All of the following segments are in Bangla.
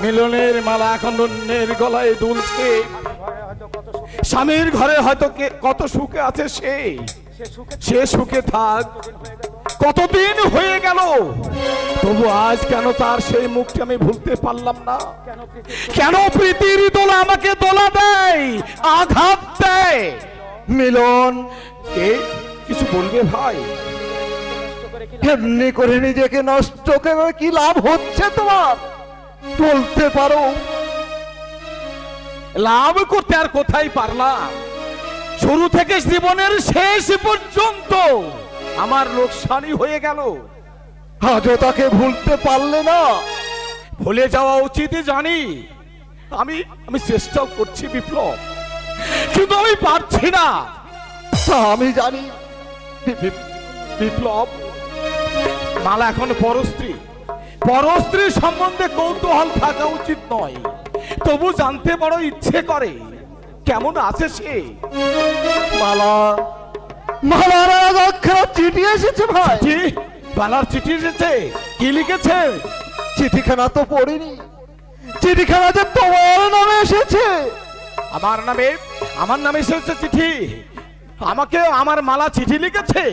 মিলনের মালা এখন অন্যের গলায় দুলছে। স্বামীর ঘরে হয়তো কত সুখে আছে সে সুখে থাক, কতদিন হয়ে গেল, তবু আজ কেন তার সেই মুখটি আমি ভুলতে পারলাম না? কেন প্রীতির দোলা আমাকে দোলা দেয়, আঘাত দেয়? মিলন, কিছু বলবে ভাই? এমনি করে নিজেকে নষ্ট করে কি লাভ হচ্ছে তোমার, বলতে পারো? লাভ করতে আর কোথায় পারলাম? শুরু থেকে জীবনের শেষ পর্যন্ত আমার লোকসানি হয়ে গেল। আজও তাকে ভুলতে পারলে না? ভুলে যাওয়া উচিত জানি, আমি চেষ্টাও করছি বিপ্লব, কিন্তু আমি পারছি না। তা আমি জানি বিপ্লব, মালা এখন পরস্ত্রী, পরস্ত্রীর সম্বন্ধে কৌতূহল থাকা উচিত নয়, তবু জানতে বড় ইচ্ছে করে কেমন আছে সে। মালার চিঠি এসেছে ভাই। মালার চিঠি এসেছে? কি লিখেছে? চিঠিখানা তো পড়িনি, চিঠিখানা যে তোমার নামে এসেছে। আমার নামে এসেছে চিঠি? আমাকে আমার মালা চিঠি লিখেছে?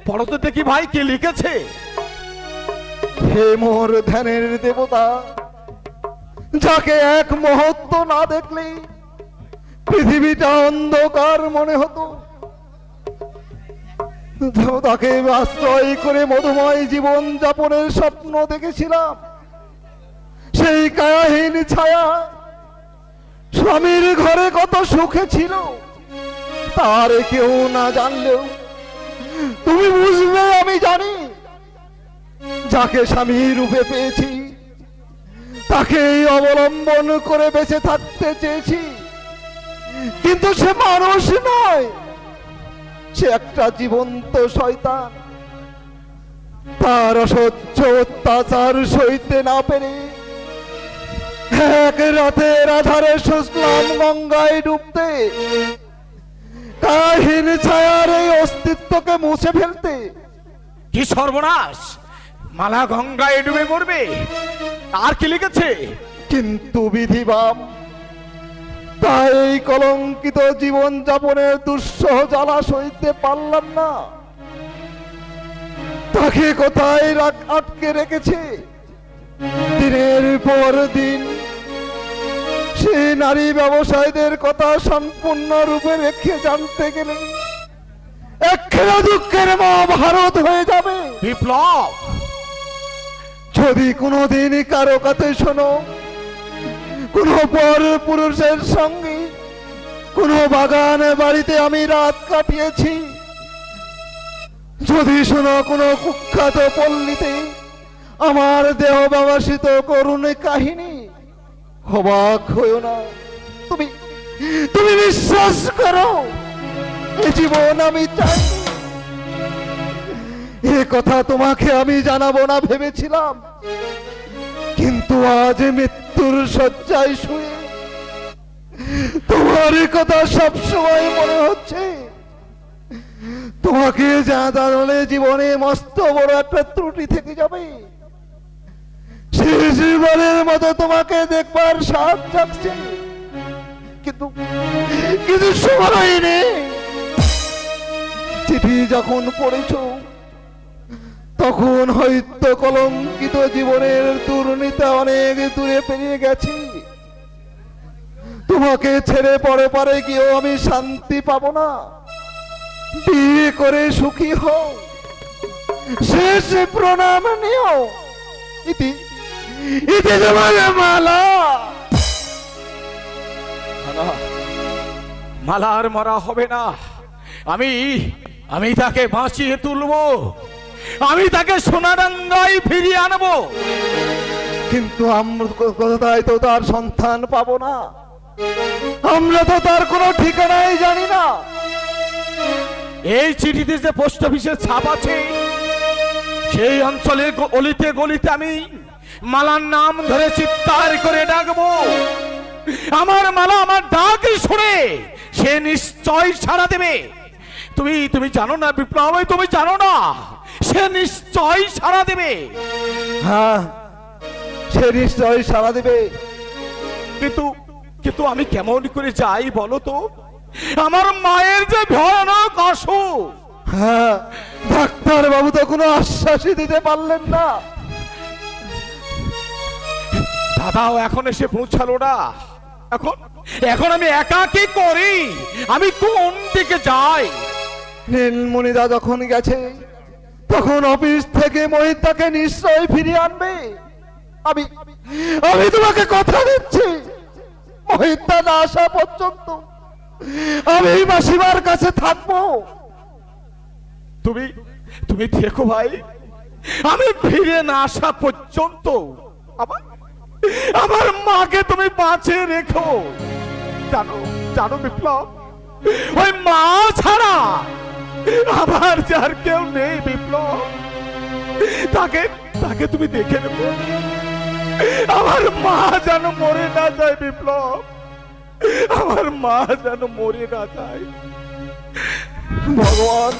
পড়ো তো দেখি ভাই কি লিখেছে। হে মোর ধ্যানের দেবতা, যাকে এক মুহূর্ত না দেখলে পৃথিবীটা অন্ধকার মনে হতো, তাকে আশ্রয় করে মধুময় জীবন যাপনের স্বপ্ন দেখেছিলাম। সেই কায়াহীন ছায়া স্বামীর ঘরে কত সুখে ছিল, তার কেউ না জানলেও তুমি বুঝবে আমি জানি। যাকে স্বামী রূপে পেয়েছি তাকে অবলম্বন করে বেঁচে থাকতে চেয়েছি, কিন্তু সে মানুষ নয়, সে একটা জীবন্ত শয়তান। তার অসহ্য অত্যাচার সইতে না পেরে এক রাতের আধারে শুনলাম গঙ্গায় ডুবতে, কাহিন ছায়ার এই অস্তিত্বকে মুছে ফেলতে। কি সর্বনাশ! মালা গঙ্গায় ডুবে মরবে? আর কি লিখেছে? কিন্তু বিধিবাম, তাই এই কলঙ্কিত জীবন যাপনের দুঃসহ জ্বালা সইতে পারলাম না। তাকে কোথায় আটকে রেখেছে দিনের পর দিন। সে নারী ব্যবসায়ীদের কথা সম্পূর্ণরূপে রেখে জানতে গেলে একখানা দুঃখের মহাভারত হয়ে যাবে। বিপ্লব, যদি কোনোদিন কারো কাছে শোনো কোন পর পুরুষের সঙ্গে কোন বাগান বাড়িতে আমি রাত কাটিয়েছি, যদি শোনো কোনো কুখ্যাত পল্লীতে আমার দেহ ব্যবসিত করুণ কাহিনী, অবাক হইও না। তুমি বিশ্বাস করো, এ জীবন আমি চাই। এ কথা তোমাকে আমি জানাবো না ভেবেছিলাম, কিন্তু আজ মৃত্যুর শয্যায় শুয়ে তোমার কথা সবসময় মনে হচ্ছে। তোমাকে জানালে জীবনে মস্ত বড় একটা ত্রুটি থেকে যাবে। শেষ জীবনের মতো তোমাকে দেখবার সাথ জাগছে, কিন্তু সময় নেই। চিঠি যখন পড়েছো তখন হয়তো কলঙ্কিত জীবনের দুর্নীতি অনেক দূরে পেরিয়ে গেছি। তোমাকে ছেড়ে পরে পরে গিয়েও আমি শান্তি পাবো না। বিয়ে করে সুখী হও, শেষ প্রণাম নিও। ইতি মালা। মালার মরা হবে না। আমি তাকে বাঁচিয়ে তুলবো, আমি তাকে সোনাডাঙ্গায় ফিরিয়ে আনবো। কিন্তু আমরা কোথায় তো তার সন্ধান পাবো না, আমরা তো তার কোনো ঠিকানাই জানি না। এই চিঠিতে যে পোস্ট অফিসের ছাপ আছে, সেই অঞ্চলের গলিতে গলিতে আমি মালার নাম ধরে চিৎকার করে ডাকবো। আমার মালা আমার ডাক শুনে সে নিশ্চয় সাড়া দেবে। তুমি জানো না বিপ্লব, তুমি জানো না সে নিশ্চয় সাড়া দেবে। হ্যাঁ, সে নিশ্চয় সাড়া দেবে। কিন্তু কিন্তু আমি কেমন করে যাই বলো তো? আমার মায়ের যে ভয়ানক অসুখ। হ্যাঁ, ডাক্তার বাবু তো কোনো আশ্বাসই দিতে পারলেন না। দাদাও এখন এসে পৌঁছালো না। এখন এখন আমি একা কি করি? আমি কোন দিকে যাই? নীলমণিদা যখন গেছে তখন অফিস থেকে মহিতাকে নিশ্চয়ই ফিরিয়ে আনবে। আমি আমি তোমাকে কথা দিচ্ছি, মহিতা না আসা পর্যন্ত আমি মাসিমার কাছে থাকবো। তুমি তুমি দেখো ভাই, আমি ফিরে না আসা পর্যন্ত আমার মাকে তুমি বাঁচিয়ে রেখো। জানো জানো বিপ্লব, ওই মা ছাড়া আমার যার কেউ নেই বিপ্লব। তাকে তাকে তুমি দেখে নেবো। আমার মা যেন মরে না যায় বিপ্লব, আমার মা যেন মরে না যায়। ভগবান,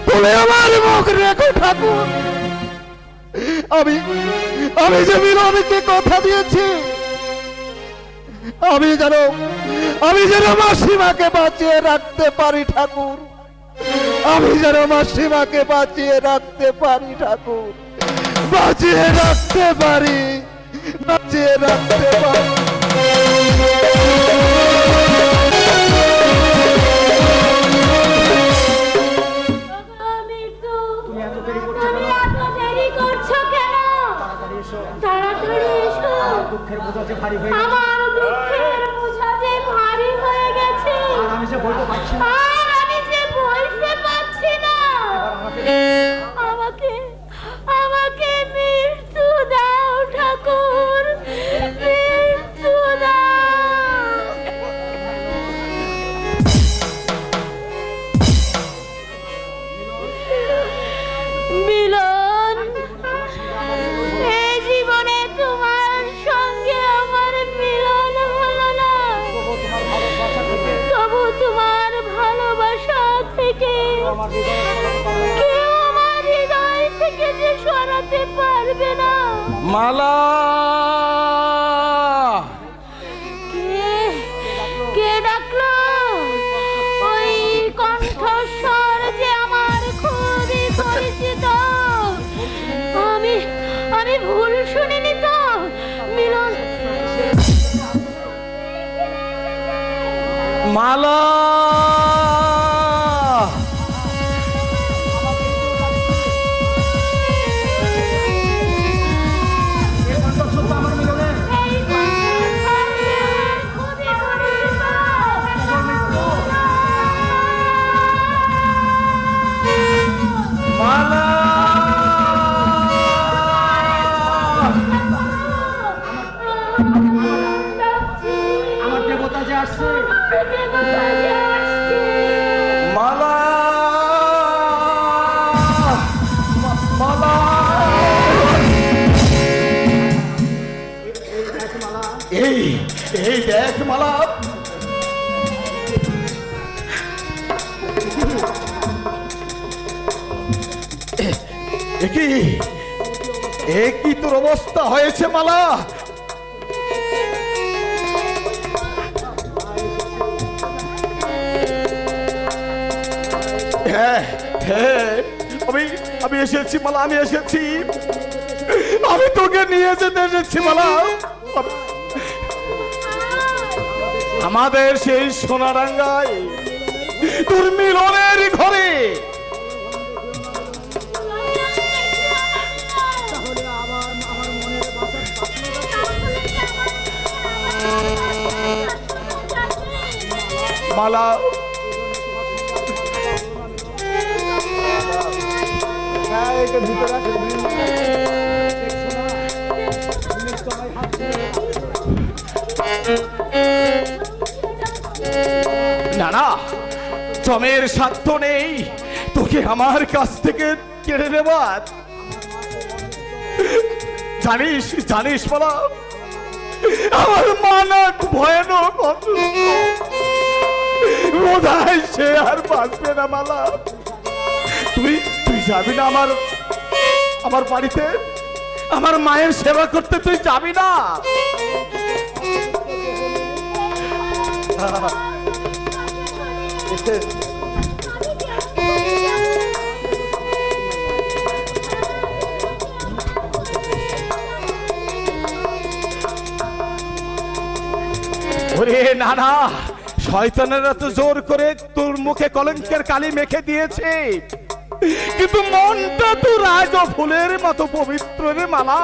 তুমি আমার মুখ রেখো ঠাকুর। আমি আমি যে মিলনকে কথা দিয়েছি, আমি যেন মাসিমাকে বাঁচিয়ে রাখতে পারি ঠাকুর। আমি যেন মাসিমাকে বাঁচিয়ে রাখতে পারি ঠাকুর, বাঁচিয়ে রাখতে পারি, বাঁচিয়ে রাখতে পারি। আমার দুঃখের বোঝা যে ভারী হয়ে গেছে, আর আমি যে বলতে পারছি না। আমাকে আমাকে মৃত্যু দাও ঠাকুর, মৃত্যু দাও। মিলন, এই জীবনে তোমার সঙ্গে আমার মিলন হলো না, তবু তোমার ভালোবাসা থেকে কেউ আমার হৃদয় থেকে যে সরাতে পারবে না। মালা, কে ডাকলো? ওই কণ্ঠস্বর যে আমার খুবই পরিচিত। আমি ভুল শুনিনি তো? মিলন, মালা, আমার দেবতা যে আসছে, মালা, মালা। এই এই দেখ মালা, কি তোর অবস্থা হয়েছে মালা? হ্যাঁ হ্যাঁ, আমি এসেছি মালা, আমি এসেছি। আমি তোকে নিয়ে যেতে এসেছি মালা, আমাদের সেই সোনারাঙ্গায় তোর মিলনের ঘরে। মালা, না না, জমের সাধ্য নেই তোকে আমার কাছ থেকে কেড়ে নেবার। জানিস জানিস মালা, আমার মা না ভয়ানক অসুস্থ, বোধহয় সে আর বাঁচবে না মালা। তুই যাবি না আমার বাড়িতে? আমার মায়ের সেবা করতে তুই যাবি না? ওরে না না, শয়তানেরা তো জোর করে তোর মুখে কলঙ্কের কালি মেখে দিয়েছে, কিন্তু মনটা তো রাজ ফুলের মতো পবিত্র রে মালা।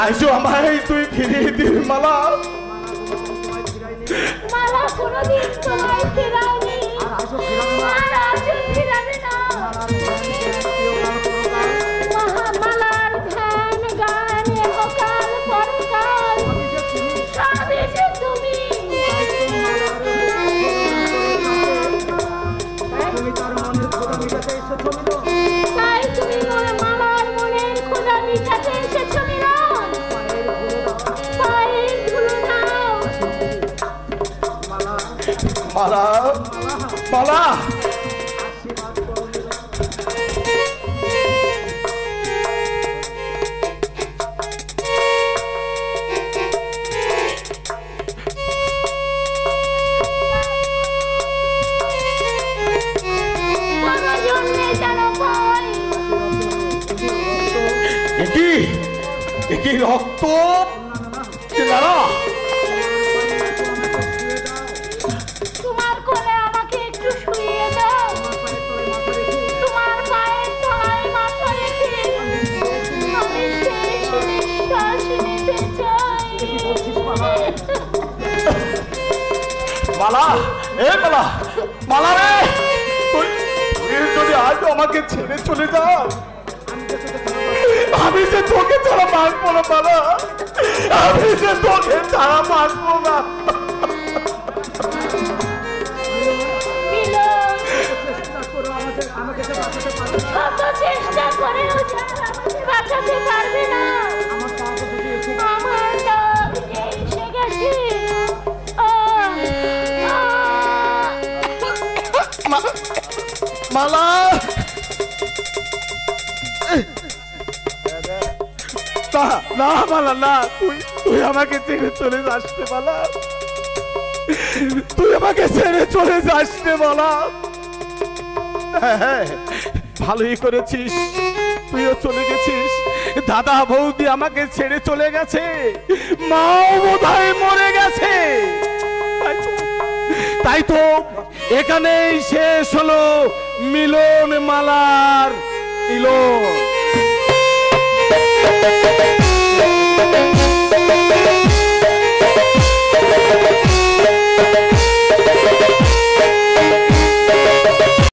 আজও আমায় তুই ফিরিয়ে দিবি মালা। মালা কোনদিন তোমায় ফেরাওনি, আর আজও ফেরাবে না। মহামালার ধ্যান গান এহকাল পরকাল সবই যে তুমি। তাই তুমি মালার মনের খোদা মিটাতে এসেছো মিলন। পায়ের ধুলো নাও। মালা মালা কি রক্ত তোমার কোলে আমাকে একটু শুইয়ে দাও। তোমার পায়ের তলায় মাথা রেখে আমি শেষ নিঃশ্বাস নিতে চাই। মালা, এ মালা, মালা রে, তুই যদি আজ আমাকে ছেড়ে চলে যাও, আমি যে তোকে ছাড়া বাঁচবো না মালা, আমি যে তোকে ছাড়া বাঁচবো না। চেষ্টা করেও বাঁচাতে পারবে না। আমার ডাক এসে গেছে। মালা না মালা না, তুই আমাকে ছেড়ে চলে যাস রে মালা, তুই আমাকে ছেড়ে চলে যাস রে মালা। হ্যাঁ, ভালোই করেছিস, তুইও চলে গেছিস। দাদা বৌদি আমাকে ছেড়ে চলে গেছে, মাও বোধহয় মরে গেছে। তাই তো এখানেই শেষ হলো মিলন মালার মিলন।